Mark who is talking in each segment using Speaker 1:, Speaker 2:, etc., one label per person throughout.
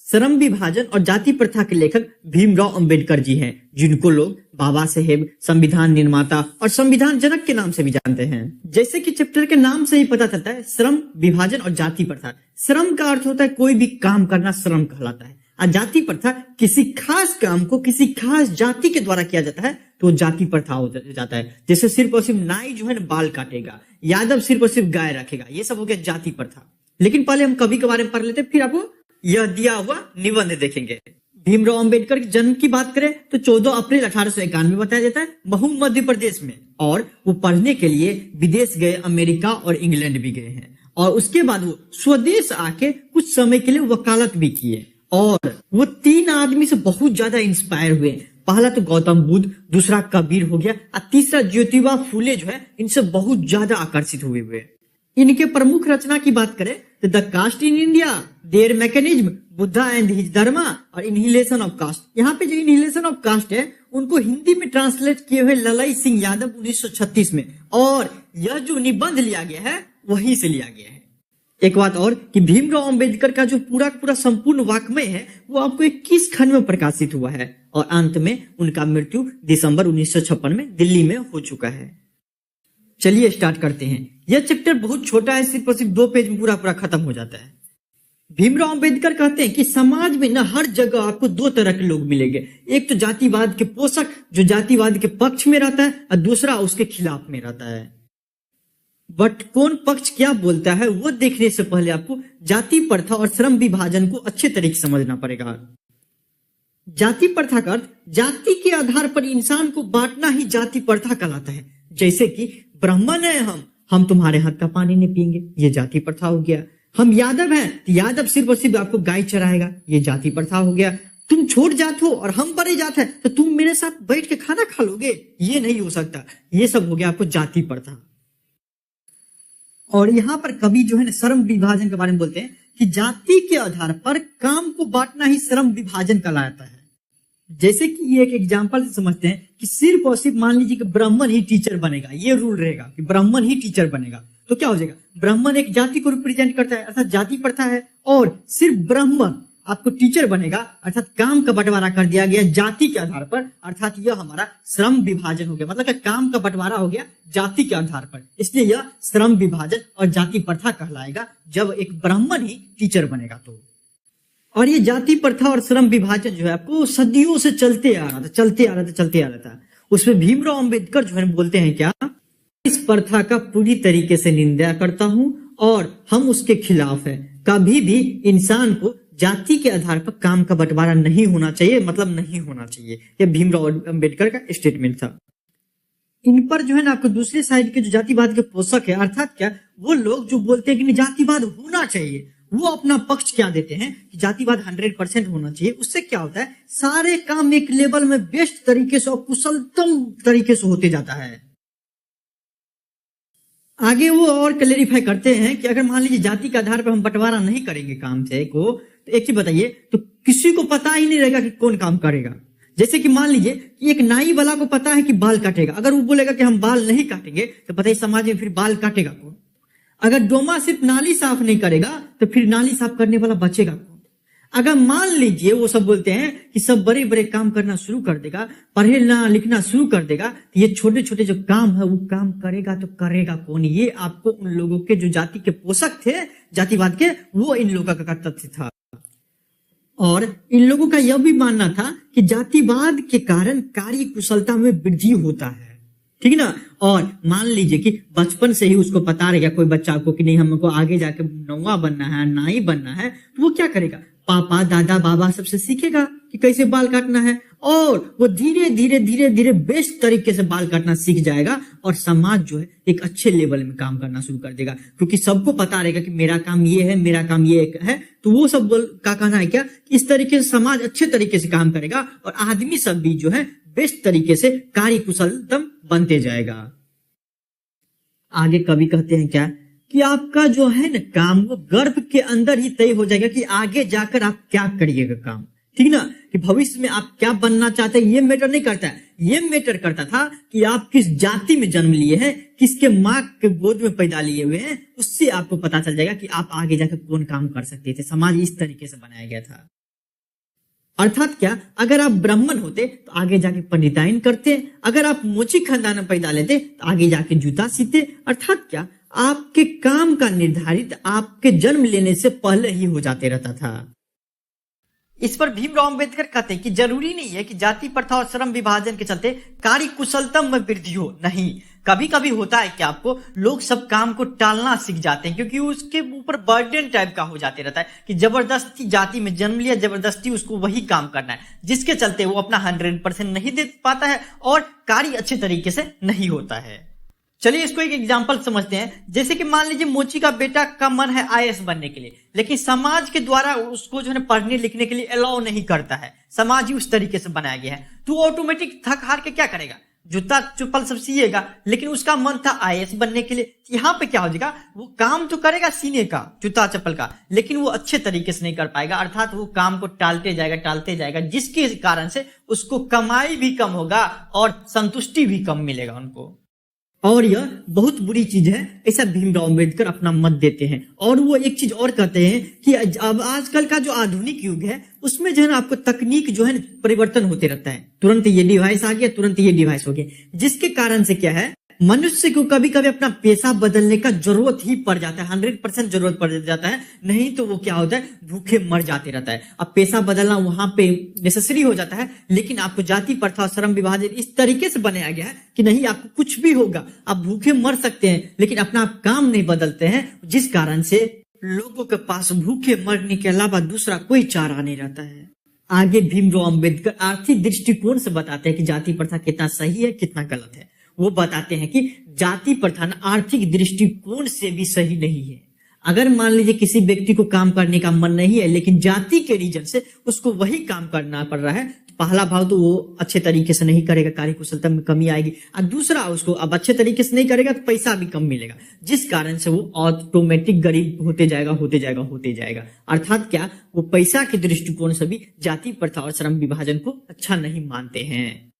Speaker 1: श्रम विभाजन और जाति प्रथा के लेखक भीमराव अंबेडकर जी हैं, जिनको लोग बाबा साहेब, संविधान निर्माता और संविधान जनक के नाम से भी जानते हैं। जैसे कि चैप्टर के नाम से ही पता चलता है, श्रम विभाजन और जाति प्रथा। श्रम का अर्थ होता है कोई भी काम करना श्रम कहलाता है, और जाति प्रथा किसी खास काम को किसी खास जाति के द्वारा किया जाता है तो जाति प्रथा हो जाता है। जैसे सिर्फ और सिर्फ नाई जो है ना बाल काटेगा, यादव सिर्फ और सिर्फ गाय रखेगा, ये सब हो गया जाति प्रथा। लेकिन पहले हम कवि के बारे में पढ़ लेते हैं, फिर आपको यह दिया हुआ निबंध देखेंगे। भीमराव अंबेडकर के जन्म की बात करें तो 14 अप्रैल 1891 बताया जाता है, महू मध्य प्रदेश में। और वो पढ़ने के लिए विदेश गए, अमेरिका और इंग्लैंड भी गए हैं। और उसके बाद वो स्वदेश आके कुछ समय के लिए वकालत भी किए। और वो 3 आदमी से बहुत ज्यादा इंस्पायर हुए। पहला तो गौतम बुद्ध, दूसरा कबीर हो गया, और तीसरा ज्योतिबा फूले जो है, इनसे बहुत ज्यादा आकर्षित हुए। इनके प्रमुख रचना की बात करें तो the caste in India, their mechanism, Buddha and his dharma और इनहिलेशन ऑफ कास्ट। यहाँ पे जो इनहिलेशन ऑफ कास्ट है उनको हिंदी में ट्रांसलेट किए हुए ललई सिंह यादव 1936 में। और यह जो निबंध लिया गया है वहीं से लिया गया है। एक बात और कि भीमराव अंबेडकर का जो पूरा संपूर्ण वाङ्मय है वो आपको 21 खंड में प्रकाशित हुआ है। और अंत में उनका मृत्यु दिसंबर 1956 में दिल्ली में हो चुका है। चलिए स्टार्ट करते हैं। यह चैप्टर बहुत छोटा है, सिर्फ और सिर्फ 2 पेज में पूरा खत्म हो जाता है। भीमराव अंबेडकर कहते हैं कि समाज में न हर जगह आपको 2 तरह के लोग मिलेंगे। एक तो जातिवाद के पोषक जो जातिवाद के पक्ष में रहता है, और दूसरा उसके खिलाफ में रहता है। बट कौन पक्ष क्या बोलता है वो देखने से पहले आपको जाति प्रथा और श्रम विभाजन को अच्छे तरीके से समझना पड़ेगा। जाति प्रथा का अर्थ जाति के आधार पर इंसान को बांटना ही जाति प्रथा कहलाता है। जैसे कि ब्राह्मण है हम तुम्हारे हाथ का पानी नहीं पिएंगे, ये जाति प्रथा हो गया। हम यादव हैं तो यादव सिर्फ और सिर्फ आपको गाय चराएगा, ये जाति प्रथा हो गया। तुम छोट जात हो और हम बड़े जात है तो तुम मेरे साथ बैठ के खाना खा लोगे, ये नहीं हो सकता। ये सब हो गया आपको जाति प्रथा। और यहाँ पर कवि जो है ना श्रम विभाजन के बारे में बोलते हैं कि जाति के आधार पर काम को बांटना ही श्रम विभाजन कहलाता है। जैसे कि ये एक एग्जांपल से समझते हैं कि सिर्फ और सिर्फ मान लीजिए कि ब्राह्मण ही टीचर बनेगा, ये रूल रहेगा कि ब्राह्मण ही टीचर बनेगा, तो क्या हो जाएगा, ब्राह्मण एक जाति को रिप्रेजेंट करता है अर्थात जाति प्रथा है। और सिर्फ ब्राह्मण आपको टीचर बनेगा अर्थात काम का बंटवारा कर दिया गया जाति के आधार पर, अर्थात यह हमारा श्रम विभाजन हो गया। मतलब काम का बंटवारा हो गया जाति के आधार पर, इसलिए यह श्रम विभाजन और जाति प्रथा कहलाएगा जब एक ब्राह्मण ही टीचर बनेगा तो। और ये जाति प्रथा और श्रम विभाजन जो है आपको सदियों से चलते आ रहा था। उसमें भीमराव अंबेडकर जो है बोलते हैं क्या, इस प्रथा का पूरी तरीके से निंदा करता हूं और हम उसके खिलाफ हैं। कभी भी इंसान को जाति के आधार पर काम का बंटवारा नहीं होना चाहिए, मतलब नहीं होना चाहिए। यह भीमराव अंबेडकर का स्टेटमेंट था। इन पर जो है ना आपको दूसरे साइड के जो जातिवाद के पोषक है, अर्थात क्या वो लोग जो बोलते हैं कि जातिवाद होना चाहिए, वो अपना पक्ष क्या देते हैं कि जातिवाद 100% होना चाहिए। उससे क्या होता है, सारे काम एक लेवल में बेस्ट तरीके से और कुशलतम तरीके से होते जाता है। आगे वो और क्लेरिफाई करते हैं कि अगर मान लीजिए जाति के आधार पर हम बंटवारा नहीं करेंगे काम से को, तो एक चीज बताइए, तो किसी को पता ही नहीं रहेगा कि कौन काम करेगा। जैसे कि मान लीजिए कि एक नाई वाला को पता है कि बाल काटेगा, अगर वो बोलेगा कि हम बाल नहीं काटेंगे तो बताइए समाज में फिर बाल काटेगा कौन। अगर डोमा सिर्फ नाली साफ नहीं करेगा तो फिर नाली साफ करने वाला बचेगा कौन। अगर मान लीजिए वो सब बोलते हैं कि सब बड़े बड़े काम करना शुरू कर देगा, पढ़ना लिखना शुरू कर देगा, तो ये छोटे छोटे जो काम है वो काम करेगा तो करेगा कौन। ये आपको उन लोगों के जो जाति के पोषक थे जातिवाद के, वो इन लोगों का तथ्य था। और इन लोगों का यह भी मानना था कि जातिवाद के कारण कार्य कुशलता में वृद्धि होता है, ठीक है ना। और मान लीजिए कि बचपन से ही उसको पता रहेगा कोई बच्चा को कि नहीं हमको आगे जाके नौवा बनना है, नाई बनना है, तो वो क्या करेगा, पापा दादा बाबा सबसे सीखेगा कि कैसे बाल काटना है। और वो धीरे धीरे बेस्ट तरीके से बाल काटना सीख जाएगा और समाज जो है एक अच्छे लेवल में काम करना शुरू कर देगा, क्योंकि सबको पता रहेगा कि मेरा काम ये है, मेरा काम ये है। तो वो सब का कहना है क्या, इस तरीके से समाज अच्छे तरीके से काम करेगा और आदमी सब भी जो है बेस्ट तरीके से कार्य कुशलतम बनते जाएगा। आगे कवि कहते हैं क्या कि आपका जो है ना काम वो गर्भ के अंदर ही तय हो जाएगा कि आगे जाकर आप क्या करिएगा काम, ठीक ना। कि भविष्य में आप क्या बनना चाहते हैं ये मैटर नहीं करता है, ये मैटर करता था कि आप किस जाति में जन्म लिए हैं, किसके माँ के गोद में पैदा लिए हुए हैं, उससे आपको पता चल जाएगा कि आप आगे जाकर कौन काम कर सकते थे। समाज इस तरीके से बनाया गया था। अर्थात क्या, अगर आप ब्राह्मण होते तो आगे जाके पंडिताइन करते, अगर आप मोची खानदान में पैदा लेते तो आगे जाके जूता सीते। अर्थात क्या, आपके काम का निर्धारित आपके जन्म लेने से पहले ही हो जाते रहता था। इस पर भीमराव अंबेडकर कहते हैं कि जरूरी नहीं है कि जाति प्रथा और श्रम विभाजन के चलते कार्य कुशलता में वृद्धि हो। नहीं, कभी कभी होता है कि आपको लोग सब काम को टालना सीख जाते हैं, क्योंकि उसके ऊपर बर्डन टाइप का हो जाते रहता है कि जबरदस्ती जाति में जन्म लिया, जबरदस्ती उसको वही काम करना है, जिसके चलते वो अपना 100% नहीं दे पाता है और कार्य अच्छे तरीके से नहीं होता है। चलिए इसको एक एग्जांपल समझते हैं। जैसे कि मान लीजिए मोची का बेटा का मन है आईएएस बनने के लिए, लेकिन समाज के द्वारा उसको जो है पढ़ने लिखने के लिए अलाउ नहीं करता है, समाज ही उस तरीके से बनाया गया है, तो ऑटोमेटिक थक हार के क्या करेगा, जूता चप्पल सब सिएगा। लेकिन उसका मन था आईएएस बनने के लिए, यहाँ पे क्या हो जाएगा, वो काम तो करेगा सीने का, जूता चप्पल का, लेकिन वो अच्छे तरीके से नहीं कर पाएगा। अर्थात वो काम को टालते जाएगा, जिसके कारण से उसको कमाई भी कम होगा और संतुष्टि भी कम मिलेगा उनको। और यह बहुत बुरी चीज है, ऐसा भीमराव अंबेडकर अपना मत देते हैं। और वो एक चीज और कहते हैं कि अब आजकल का जो आधुनिक युग है उसमें जो है ना आपको तकनीक जो है परिवर्तन होते रहता है, तुरंत ये डिवाइस आ गया, तुरंत ये डिवाइस हो गया, जिसके कारण से क्या है, मनुष्य को कभी कभी अपना पेशा बदलने का जरूरत ही पड़ जाता है, 100% जरूरत पड़ जाता है, नहीं तो वो क्या होता है, भूखे मर जाते रहता है। अब पेशा बदलना वहां पे नेसेसरी हो जाता है, लेकिन आपको जाति प्रथा और श्रम विभाजन इस तरीके से बनाया गया है कि नहीं, आपको कुछ भी होगा, आप भूखे मर सकते हैं, लेकिन अपना आप काम नहीं बदलते हैं, जिस कारण से लोगों के पास भूखे मरने के अलावा दूसरा कोई चारा नहीं रहता है। आगे भीमराव अंबेडकर आर्थिक दृष्टिकोण से बताते हैं कि जाति प्रथा कितना सही है, कितना गलत है। वो बताते हैं कि जाति प्रथा आर्थिक दृष्टिकोण से भी सही नहीं है। अगर मान लीजिए किसी व्यक्ति को काम करने का मन नहीं है, लेकिन जाति के रीजन से उसको वही काम करना पड़ रहा है, तो पहला भाव तो वो अच्छे तरीके से नहीं करेगा, कार्य कुशलता में कमी आएगी, और दूसरा उसको अब अच्छे तरीके से नहीं करेगा तो पैसा भी कम मिलेगा, जिस कारण से वो ऑटोमेटिक गरीब होते जाएगा। अर्थात क्या, वो पैसा के दृष्टिकोण से भी जाति प्रथा और श्रम विभाजन को अच्छा नहीं मानते हैं।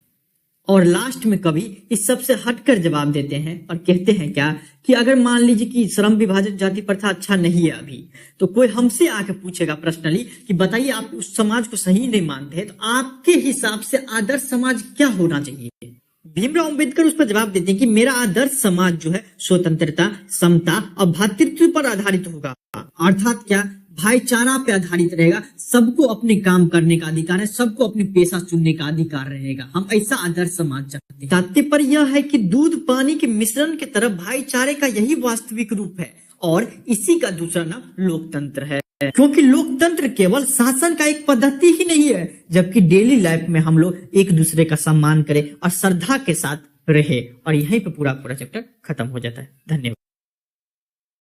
Speaker 1: और लास्ट में कवि इस सब से हटकर जवाब देते हैं और कहते हैं क्या, कि अगर मान लीजिए कि श्रम विभाजन जाति प्रथा अच्छा नहीं है अभी, तो कोई हमसे आके पूछेगा पर्सनली कि बताइए आप उस समाज को सही नहीं मानते हैं, तो आपके हिसाब से आदर्श समाज क्या होना चाहिए। भीमराव अंबेडकर उस पर जवाब देते हैं कि मेरा आदर्श समाज जो है स्वतंत्रता, समता और भ्रातृत्व पर आधारित होगा। अर्थात क्या, भाईचारा पे आधारित रहेगा, सबको अपने काम करने का अधिकार है, सबको अपनी पेशा चुनने का अधिकार रहेगा। हम ऐसा आदर्श समाज चाहते हैं। तात्पर्य यह है कि दूध पानी के मिश्रण की तरफ भाईचारे का यही वास्तविक रूप है, और इसी का दूसरा नाम लोकतंत्र है। क्योंकि लोकतंत्र केवल शासन का एक पद्धति ही नहीं है, जबकि डेली लाइफ में हम लोग एक दूसरे का सम्मान करें और श्रद्धा के साथ रहे। और यहीं पे पूरा चैप्टर खत्म हो जाता है। धन्यवाद।